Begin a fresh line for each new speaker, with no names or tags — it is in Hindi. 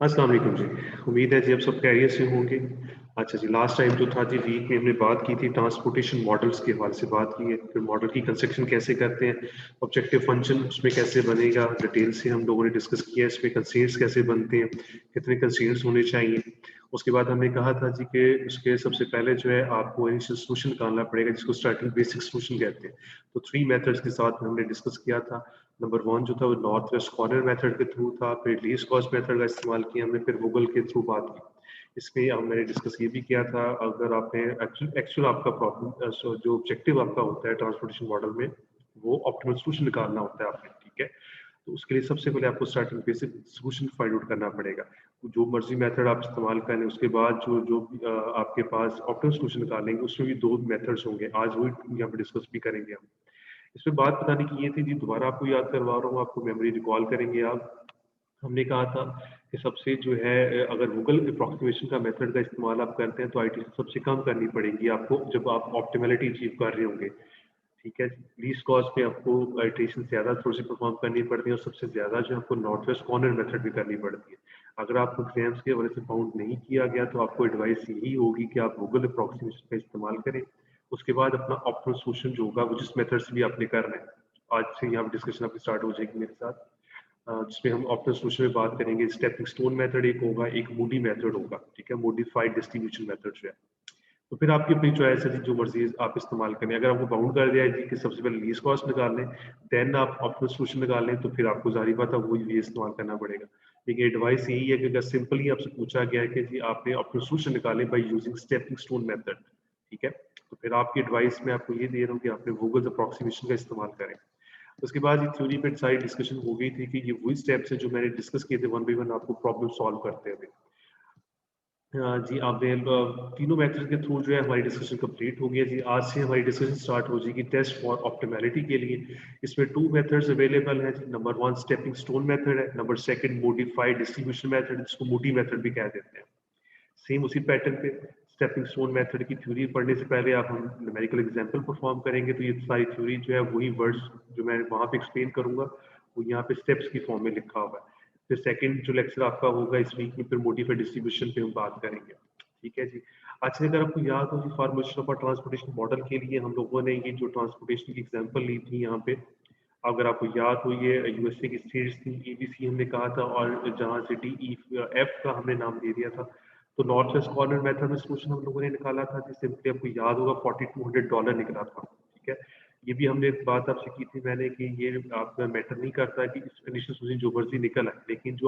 अस्सलाम वालेकुम जी। उम्मीद है जी आप सब खैरियत से होंगे। अच्छा जी, लास्ट टाइम जो था जी वीक में हमने बात की थी ट्रांसपोर्टेशन मॉडल्स के हवाले से बात की है, फिर मॉडल की कंस्ट्रक्शन कैसे करते हैं, ऑब्जेक्टिव फंक्शन उसमें कैसे बनेगा, डिटेल से हम लोगों ने डिस्कस किया है, इसमें कंस्ट्रेंट्स कैसे बनते हैं, कितने कंस्ट्रेंट्स होने चाहिए। उसके बाद हमने कहा था जी कि उसके सबसे पहले जो है आपको इनिशियल सॉल्यूशन निकालना पड़ेगा जिसको स्टार्टिंग बेसिक सॉल्यूशन कहते हैं। तो 3 मेथड्स के साथ में हमने डिस्कस किया था। नंबर 1 जो था वो नॉर्थ वेस्ट कॉर्नर मेथड के थ्रू था, फिर लीस्ट कॉस्ट मेथड का इस्तेमाल किया हमने, फिर गूगल के थ्रू बात की। इसमें मैंने डिस्कस ये भी किया था, अगर आपने एक्चुअल आपका प्रॉब्लम जो ऑब्जेक्टिव आपका होता है ट्रांसपोर्टेशन मॉडल में, वो ऑप्टिमल सॉल्यूशन निकालना होता है आपने, ठीक है। तो उसके लिए सबसे पहले आपको starting basic solution find out करना पड़ेगा। जो मर्जी मेथड आप इस्तेमाल करें, उसके बाद जो जो आपके पास ऑप्टिमल सॉल्यूशन निकालेंगे उसमें भी 2 मेथड्स होंगे। आज वही यहाँ पे डिस्कस भी करेंगे हम। इसमें बात बताने की ये थी जी, दोबारा आपको याद करवा रहा हूँ, आपको मेमोरी रिकॉल करेंगे आप। हमने कहा था कि सबसे जो है अगर गूगल अप्रॉक्सीमेशन का मेथड का इस्तेमाल आप करते हैं तो आईटी सबसे कम करनी पड़ेगी आपको जब आप ऑप्टिमैलिटी अचीव कर रहे होंगे, ठीक है। लीस्ट कॉस्ट पे आपको आइटरेशन ज़्यादा थोड़ी सी परफॉर्म करनी पड़ती है और सबसे ज़्यादा जो आपको नॉर्थ वेस्ट कॉर्नर मेथड भी करनी पड़ती है। अगर आपको एग्जाम्स के वजह से काउंट नहीं किया गया तो आपको एडवाइस यही होगी कि आप गूगल अप्रॉक्सीमेशन का इस्तेमाल करें। उसके बाद अपना ऑप्टिमल सॉल्यूशन जो होगा वो जिस मेथड से भी आपने करना है, आज से यहाँ डिस्कशन आपकी स्टार्ट हो जाएगी मेरे साथ। जिसमें हम ऑप्टिमल सॉल्यूशन में बात करेंगे। स्टेपिंग स्टोन मेथड एक होगा, एक मूडी मेथड होगा, ठीक है, मॉडिफाइड डिस्ट्रीब्यूशन मेथड जो है। तो फिर आपकी अपनी चॉइस है जी, जो मर्जी आप इस्तेमाल करें। अगर आपको बाउंड कर दिया है जी कि सबसे पहले लीस्ट कॉस्ट निकाल लें, देन आप ऑप्टिमल सॉल्यूशन निकाल लें, तो फिर आपको ज़ाहिर बात है वही ये इस्तेमाल करना पड़ेगा। लेकिन एडवाइस यही है कि अगर सिंपल ही आपसे पूछा गया है कि जी आपने ऑप्टिमल सॉल्यूशन निकाले by using stepping stone method, ठीक है, तो फिर आपकी एडवाइस में आपको ये दे रहा हूँ कि आपने गूगल अप्रॉक्सीमेशन का इस्तेमाल करें। उसके बाद ये थ्योरी पे सारी डिस्कशन हो गई थी कि ये वही स्टेप्स हैं जो मैंने डिस्कस किए थे वन बाय वन आपको प्रॉब्लम सॉल्व करते हुए। जी, आपने तीनों मेथड के थ्रू जो है हमारी डिस्कशन कंप्लीट हो गई है जी। आज से हमारी डिस्कशन स्टार्ट हो जाएगी टेस्ट फॉर ऑप्टिमैलिटी के लिए। इसमें 2 मेथड्स अवेलेबल हैं जी। नंबर 1 स्टेपिंग स्टोन मेथड है, नंबर 2 मॉडिफाइड डिस्ट्रीब्यूशन मेथड जिसको मूडी मेथड भी कह देते हैं। सेम उसी पैटर्न पे स्टेपिंग स्टोन मेथड की थ्योरी पढ़ने से पहले आप हम न्यूमेरिकल एग्जांपल परफॉर्म करेंगे, तो ये सारी थ्योरी जो है वही वर्ड्स जो मैं वहाँ पे एक्सप्लेन करूंगा वो यहाँ पे स्टेप्स की फॉर्म में लिखा हुआ है। फिर सेकंड जो लेक्चर आपका होगा इस वीक में, फिर मॉडिफाइड डिस्ट्रीब्यूशन पे हम बात करेंगे, ठीक है जी। अच्छा, अगर आपको याद हो जी, फॉर्मेशन ऑफ ट्रांसपोर्टेशन मॉडल के लिए हम लोगों ने ये जो ट्रांसपोर्टेशन की एग्जांपल ली थी यहाँ पे, अगर आपको याद हो ये यूएसए की स्टेट्स थी, एबीसी हमने कहा था, और जहाँ से डी ई एफ का हमने नाम दे दिया था। तो नॉर्थ वेस्ट कॉर्नर मेथड में सोल्यूशन हम लोगों ने निकाला था, जिससे सिंपली आपको याद होगा $4200 निकला था, ठीक है। ये भी हमने एक बात आपसे की थी मैंने कि ये आप मैटर नहीं करता कि इनिशियल सोल्यूशन जो मर्जी निकल आए, लेकिन जो